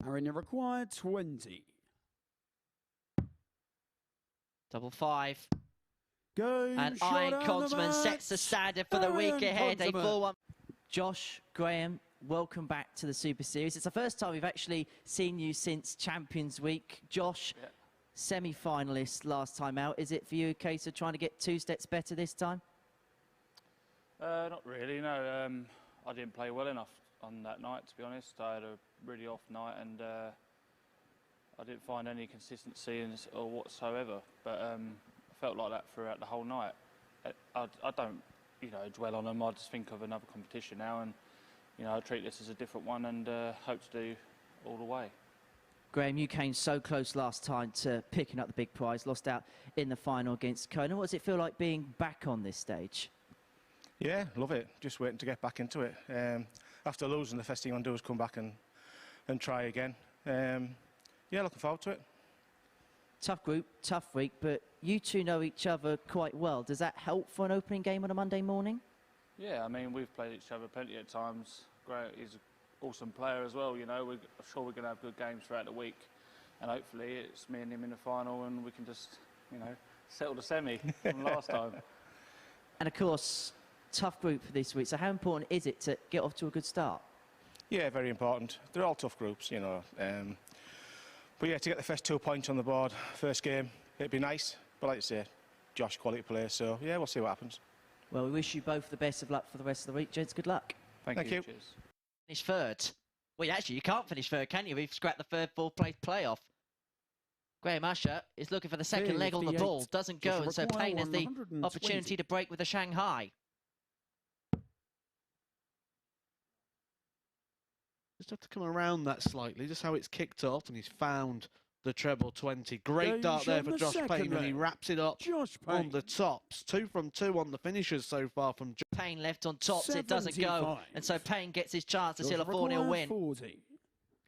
Apparently required 20. Double five. Game And shot Iron on the Contsman sets the match. standard for the week ahead. A Contsman. 4-1. Josh, Graham, welcome back to the Super Series. It's the first time we've actually seen you since Champions Week. Josh, semi-finalist last time out. Is it for you a case of trying to get 2 steps better this time? Not really, no. I didn't play well enough on that night, to be honest. I had a really off night and I didn't find any consistency or whatsoever. But I felt like that throughout the whole night. I don't, dwell on them. I just think of another competition now, and I treat this as a different one and hope to do all the way. Graham, you came so close last time to picking up the big prize, lost out in the final against Kona. What does it feel like being back on this stage? Yeah, love it. Just waiting to get back into it. After losing, the first thing I want to do is come back and try again. Yeah, looking forward to it. Tough group, tough week, but you two know each other quite well. Does that help for an opening game on a Monday morning? Yeah, I mean, we've played each other plenty of times. He's an awesome player as well, I'm sure we're going to have good games throughout the week. And hopefully it's me and him in the final and we can just, settle the semi from last time. And of course, tough group for this week. So how important is it to get off to a good start? Yeah, very important. They're all tough groups, But yeah, to get the first 2 points on the board, first game, it'd be nice. But like I say, Josh, quality player, so yeah, we'll see what happens. Well, we wish you both the best of luck for the rest of the week. Gents, good luck. Thank you. Cheers. Finish third. Well, actually, you can't finish third, can you? We've scrapped the third, fourth place playoff. Graham Usher is looking for the second leg on the ball. Doesn't go, and so Payne has the opportunity to break with the Shanghai. Just have to come around that slightly, just how it's kicked off, and he's found the treble 20. Great dart there for Josh Payne, and he wraps it up on the tops. 2 from 2 on the finishers so far from Payne left on tops, it doesn't go, and so Payne gets his chance to seal a 4-0 win. 40.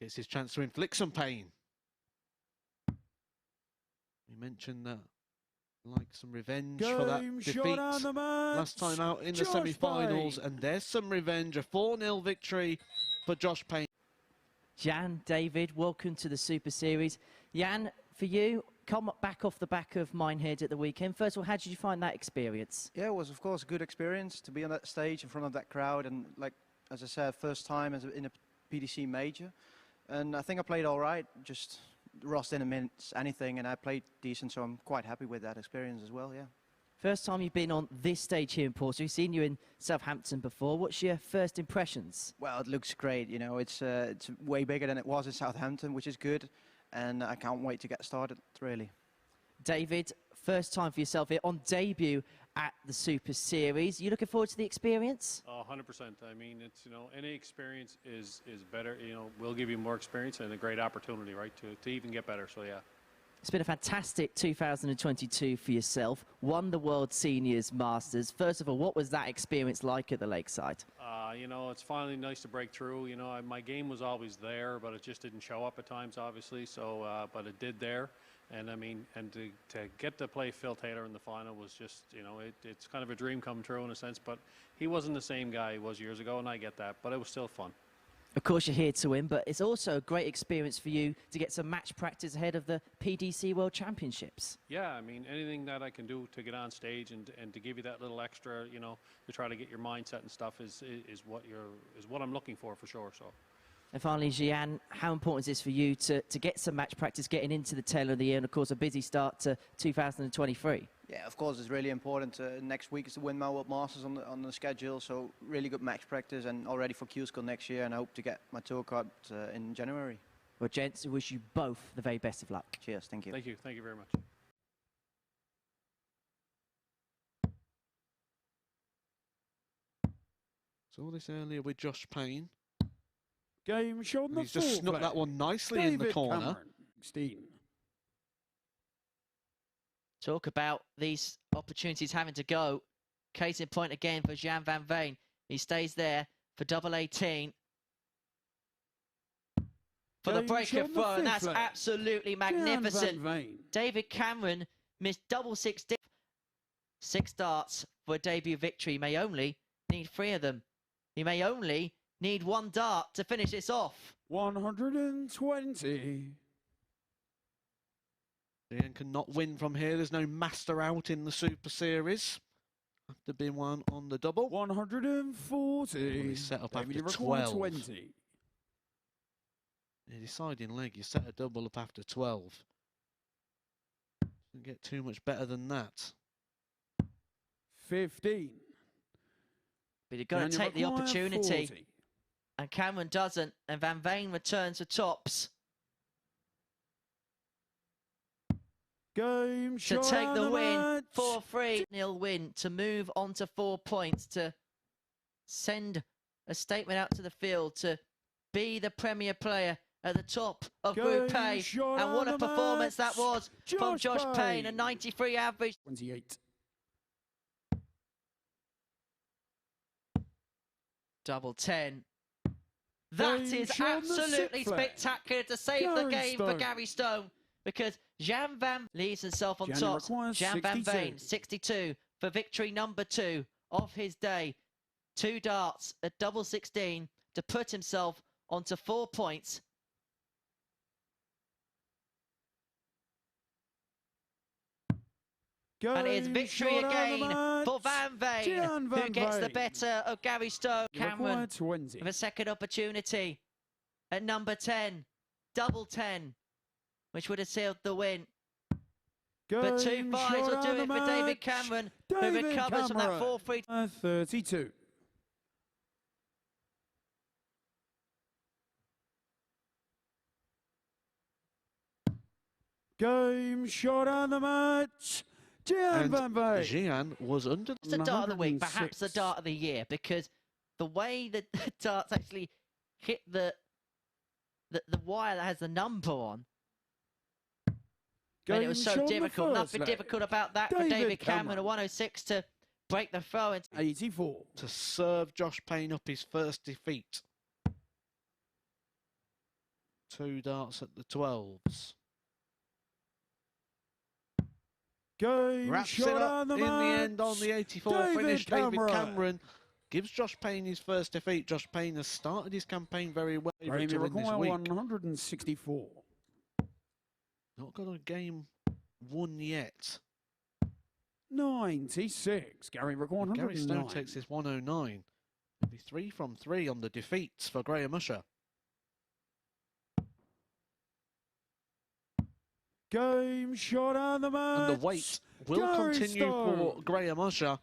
Gets his chance to inflict some pain. We mentioned that. Like some revenge for that defeat last time out in the semi-finals, and there's some revenge, a 4-0 victory for Josh Payne. Jan, David, welcome to the Super Series. Jan, for you, come back off the back of Minehead at the weekend. First of all, how did you find that experience? Yeah, it was of course a good experience to be on that stage in front of that crowd, and like as I said, first time in a PDC major, and I think I played all right. Just Ross didn't miss anything, and I played decent, so I'm quite happy with that experience as well. Yeah. First time you've been on this stage here in Portsmouth. We've seen you in Southampton before. What's your first impressions? Well, it looks great. It's way bigger than it was in Southampton, which is good, and I can't wait to get started, really. David, first time for yourself here on debut at the Super Series. You looking forward to the experience? 100%. I mean, it's any experience is better. We'll give you more experience and a great opportunity, right, to even get better. So yeah. It's been a fantastic 2022 for yourself. Won the World Seniors Masters. First of all, what was that experience like at the Lakeside? It's finally nice to break through. My game was always there, but it just didn't show up at times, obviously. So, but it did there. And I mean, and to get to play Phil Taylor in the final was just, it's kind of a dream come true in a sense. But he wasn't the same guy he was years ago, and I get that. But it was still fun. Of course, you're here to win, but it's also a great experience for you to get some match practice ahead of the PDC World Championships. Yeah, I mean, anything that I can do to get on stage and to give you that little extra, to try to get your mindset and stuff is what I'm looking for sure. So. And finally, Gian, how important is this for you to get some match practice getting into the tail of the year and, of course, a busy start to 2023? Yeah, of course, it's really important. Next week is the Windmill World Masters on the schedule, so really good match practice and all ready for Q-School next year, and I hope to get my tour card in January. Well, gents, I wish you both the very best of luck. Cheers, thank you. Thank you very much. Saw this earlier with Josh Payne. Game shot on the he's just snuck that one nicely in the corner. Talk about these opportunities having to go. Case in point again for Jan van Veen. He stays there for double 18. For the breaker throw, and that's absolutely magnificent. David Cameron missed double 6 darts for a debut victory. He may only need 3 of them. He may only need 1 dart to finish this off. 120. Ian cannot win from here. There's no master out in the Super Series. Have to be one on the double. 140. He's set up David, after you require 12. 20. A deciding leg. You set a double up after 12. Doesn't get too much better than that. 15. But you've got to take the opportunity. 40. And Cameron doesn't. And Van Veen returns to tops. Game to take the win, 4-3 nil win, to move on to 4 points, to send a statement out to the field, to be the premier player at the top of Group A. And what a performance that was from Josh Payne, a 93 average. 28. Double 10. That is absolutely spectacular to save the game for Gary Stone, because Jan Van leaves himself on top. Jan Van Veen, 62 for victory number 2 of his day. 2 darts at double 16 to put himself onto 4 points. And it's victory again for Van Veen, who gets the better of Gary Stone. Cameron with a second opportunity at number 10, double 10, which would have sealed the win. But 2 fives will do it for David Cameron, who recovers from that 4-3. 32. Game shot on the match. Gian Van Veen. Gian was under the dart of the week, perhaps the dart of the year, because the way that the darts actually hit the wire that has the number on, and it was so difficult. Nothing difficult about that for David Cameron. A 106 to break the throw. 84. To serve Josh Payne up his first defeat. 2 darts at the 12s. Wraps it up in the end on the 84 finish. David Cameron gives Josh Payne his first defeat. Josh Payne has started his campaign very well. To win this week. 164. Not got a game won yet. 96. Gary Stone takes his 109. It'll be 3 from 3 on the defeats for Graham Usher. Game shot on the match. And the wait will continue for Graham Usher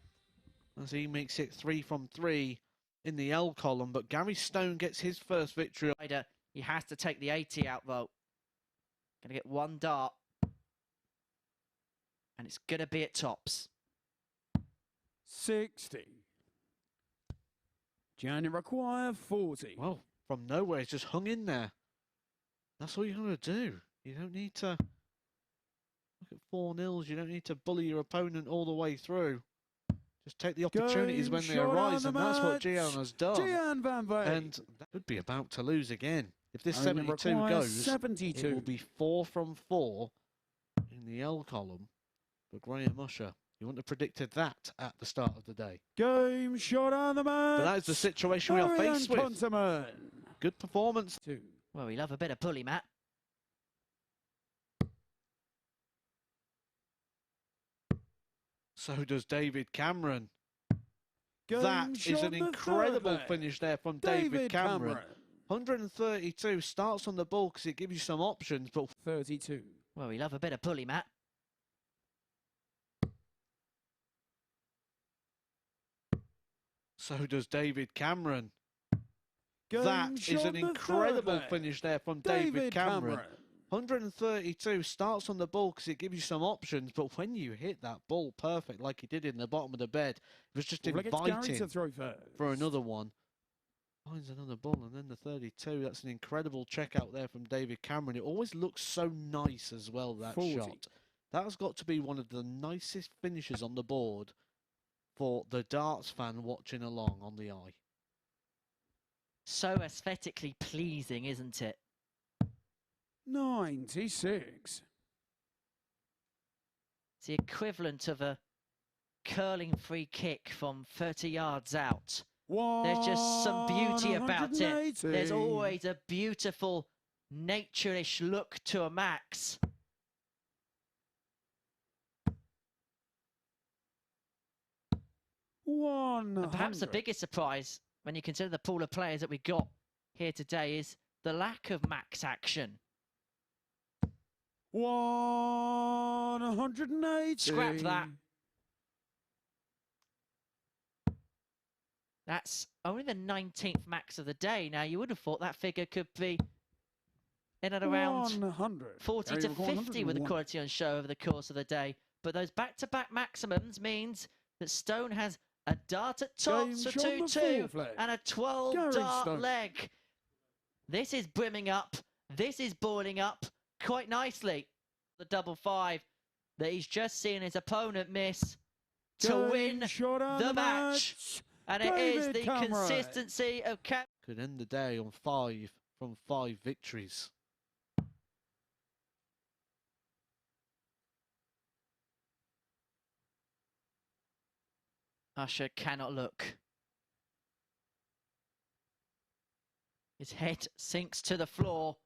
as he makes it 3 from 3 in the L column. But Gary Stone gets his first victory. He has to take the 80 out, though. Going to get 1 dart. And it's going to be at tops. 60. Gianni require 40. Well, from nowhere, he's just hung in there. That's all you're going to do. You don't need to look at 4-0s. You don't need to bully your opponent all the way through. Just take the opportunities when they arise, and that's what Gian has done. Gian Van Veen. And that could be about to lose again. If this 72 goes, 72. it will be 4 from 4 in the L column for Graham Usher. You wouldn't have predicted that at the start of the day. Game shot on the match. But that is the situation we are faced with. Good performance. 2. Well, we love a bit of pulley, Matt. So does David Cameron. That is an incredible finish there from David Cameron. 132 starts on the ball because it gives you some options, but 32. Well, we love a bit of pulley, Matt. So does David Cameron. That is an incredible finish there from David Cameron. 132 starts on the ball because it gives you some options, but when you hit that ball perfect like he did in the bottom of the bed, it was just inviting for another one. Finds another ball, and then the 32. That's an incredible check out there from David Cameron. It always looks so nice as well, that 40. shot. That has got to be one of the nicest finishes on the board for the darts fan watching along on the eye. So aesthetically pleasing, isn't it? 96. It's the equivalent of a curling free kick from 30 yards out. There's just some beauty about it. There's always a beautiful, nature-ish look to a max. And perhaps the biggest surprise, when you consider the pool of players that we got here today, is the lack of max action. 180. Scrap that. That's only the 19th max of the day. Now, you would have thought that figure could be in and around 40 to 50 with the quality on show over the course of the day. But those back-to-back maximums means that Stone has a dart at tops for 2-2 and a 12-dart leg. This is brimming up. This is boiling up quite nicely. The double five that he's just seen his opponent miss to win the match. And it is the consistency of Cap. Could end the day on 5 from 5 victories. Usher cannot look. His head sinks to the floor.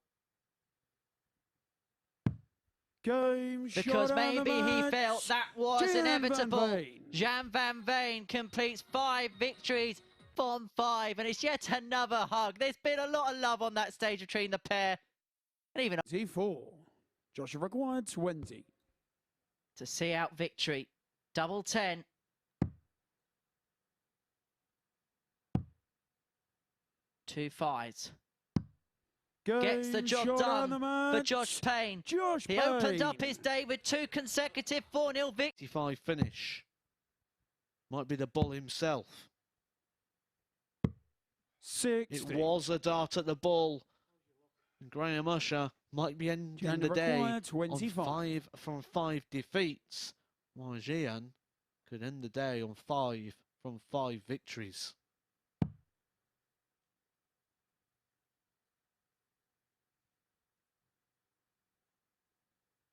Because maybe he felt that was inevitable. Jan van Veen completes 5 victories from 5, and it's yet another hug. There's been a lot of love on that stage between the pair. And even 4. Joshua required 20. To see out victory. Double 10. Two fives. Gets the job done for Josh Payne. He opened up his day with 2 consecutive 4-0 victories. 55 finish. Might be the bull himself. 60. It was a dart at the bull. Graham Usher might be ending the day on 5 from 5 defeats. While Gian could end the day on 5 from 5 victories.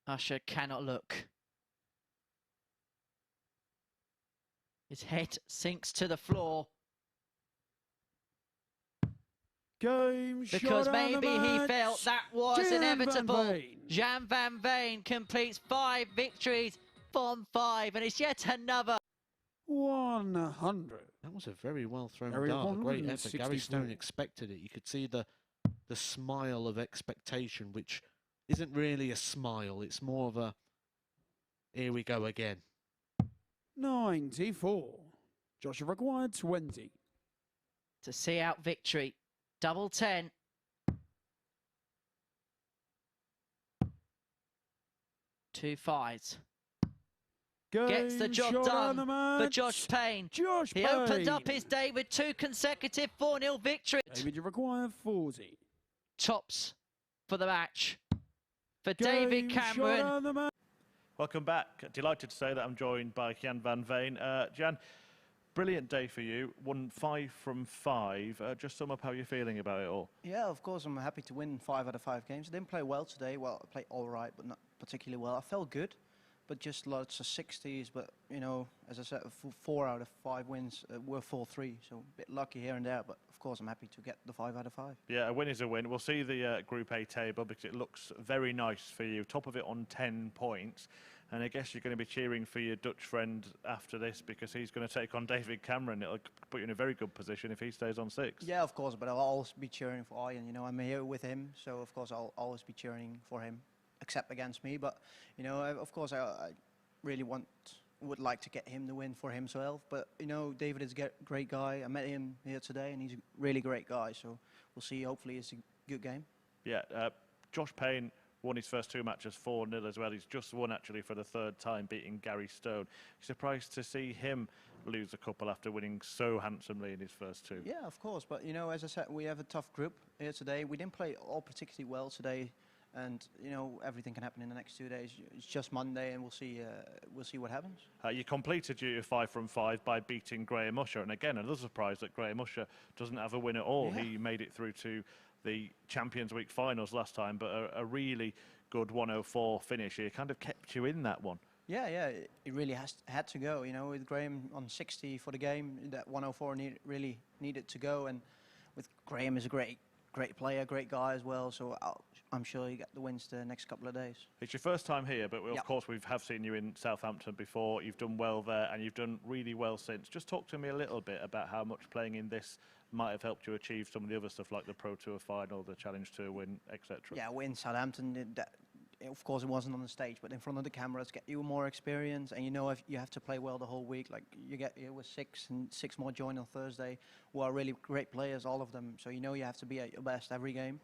Usher cannot look. His head sinks to the floor. Because maybe he felt that was inevitable. Jan van Veen completes 5 victories from 5, and it's yet another. 100. That was a very well thrown dart, a great effort. Gary Stone expected it. You could see the smile of expectation, which isn't really a smile. It's more of a, here we go again. 94. Joshua required 20. To see out victory. Double 10. Two fives. Gets the job done for Josh Payne. He opened up his day with 2 consecutive 4-0 victories. David, you require 40. Tops for the match. For David Cameron. Welcome back. Delighted to say that I'm joined by Jan van Veen. Jan, brilliant day for you. Won 5 from 5. Just sum up how you're feeling about it all. Yeah, of course, I'm happy to win 5 out of 5 games. I didn't play well today. Well, I played all right, but not particularly well. I felt good, but just lots of 60s. But, you know, as I said, 4 out of 5 wins were 4-3. So a bit lucky here and there, but of course I'm happy to get the 5 out of 5. Yeah, a win is a win. We'll see the Group A table because it looks very nice for you. Top of it on 10 points. And I guess you're going to be cheering for your Dutch friend after this because he's going to take on David Cameron. It'll put you in a very good position if he stays on 6. Yeah, of course, but I'll always be cheering for Ian. You know, I'm here with him, so of course I'll always be cheering for him, except against me. But, you know, of course I really would like to get him the win for himself. But, you know, David is a great guy. I met him here today, and he's a really great guy. So we'll see. Hopefully it's a good game. Yeah, Josh Payne won his first 2 matches 4-0 as well. He's just won actually for the 3rd time, beating Gary Stone. Surprised to see him lose a couple after winning so handsomely in his first 2. Yeah, of course. But, you know, as I said, we have a tough group here today. We didn't play all particularly well today. And, you know, everything can happen in the next 2 days. It's just Monday, and we'll see what happens. You completed your 5 from 5 by beating Graham Usher. And again, another surprise that Graham Usher doesn't have a win at all. Yeah. He made it through to the Champions Week finals last time, but a really good 104 finish. He kind of kept you in that one. Yeah, yeah, it really had to go. You know, with Graham on 60 for the game, that 104 really needed to go. And with Graham is a great player, great guy as well. So I'm sure you get the wins the next couple of days. It's your first time here, but of Yep. course we have seen you in Southampton before. You've done well there, and you've done really well since. Just talk to me a little bit about how much playing in this might have helped you achieve some of the other stuff, like the Pro Tour final, the Challenge Tour win, etc. Yeah, we in Southampton. Of course, it wasn't on the stage, but in front of the cameras, get you more experience, and you know if you have to play well the whole week. Like it was 6 and 6 more join on Thursday, who are really great players, all of them. So you know you have to be at your best every game.